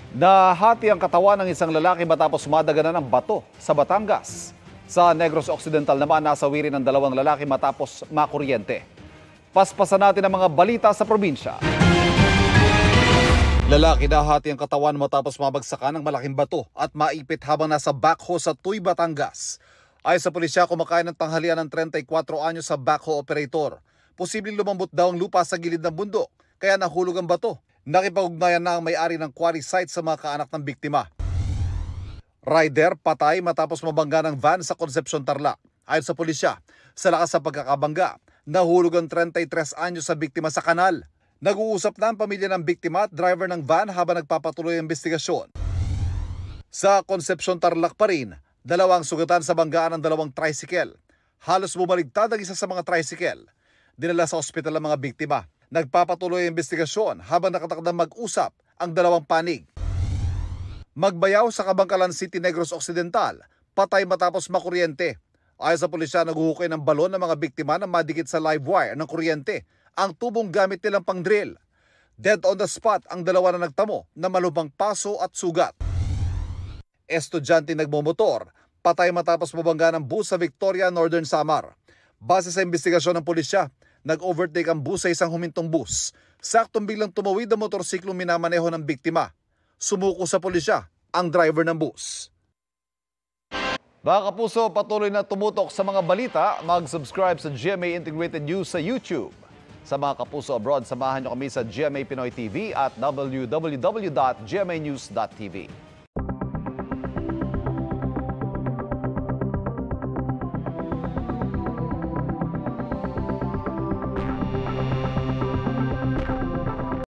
Nahati ang katawan ng isang lalaki matapos madaganan ng bato sa Batangas. Sa Negros Occidental naman, nasawi rin ng dalawang lalaki matapos makuryente. Paspasan natin ang mga balita sa probinsya. Lalaki nahati ang katawan matapos mabagsakan ng malaking bato at maipit habang nasa backhoe sa Tuy, Batangas. Ayon sa pulisya, kumakain ng tanghalian ng 34 anyo sa backhoe operator. Posibleng lumambot daw ang lupa sa gilid ng bundok, kaya nahulog ang bato. Nakipag-ugnayan na ang may-ari ng quarry site sa mga kaanak ng biktima. Rider patay matapos mabangga ng van sa Concepcion, Tarlac. Ayon sa pulisya, sa lakas sa pagkakabangga, nahulog ang 33 anyo sa biktima sa kanal. Nag-uusap na ang pamilya ng biktima at driver ng van habang nagpapatuloy ang investigasyon. Sa Concepcion, Tarlac pa rin, dalawang sugatan sa banggaan ng dalawang tricycle. Halos bumaligtad ang isa sa mga tricycle. Dinala sa ospital ang mga biktima. Nagpapatuloy ang investigasyon habang nakatakdang mag-usap ang dalawang panig. Magbayaw sa Kabangkalan City, Negros Occidental, patay matapos makuryente. Ayon sa pulisya, naghuhukay ng balon ng mga biktima na madikit sa live wire ng kuryente, ang tubong gamit nilang pang-drill. Dead on the spot ang dalawa na nagtamo na malubhang paso at sugat. Estudyante nagmomotor, patay matapos mabangga ng bus sa Victoria, Northern Samar. Base sa investigasyon ng pulisya, nag-overtake ang bus sa isang humintong bus. Saktong biglang tumawid ang motorsiklong minamaneho ng biktima. Sumuko sa pulisya ang driver ng bus. Mga kapuso, patuloy na tumutok sa mga balita. Mag-subscribe sa GMA Integrated News sa YouTube. Sa mga kapuso abroad, samahan niyo kami sa GMA Pinoy TV at www.gmanews.tv.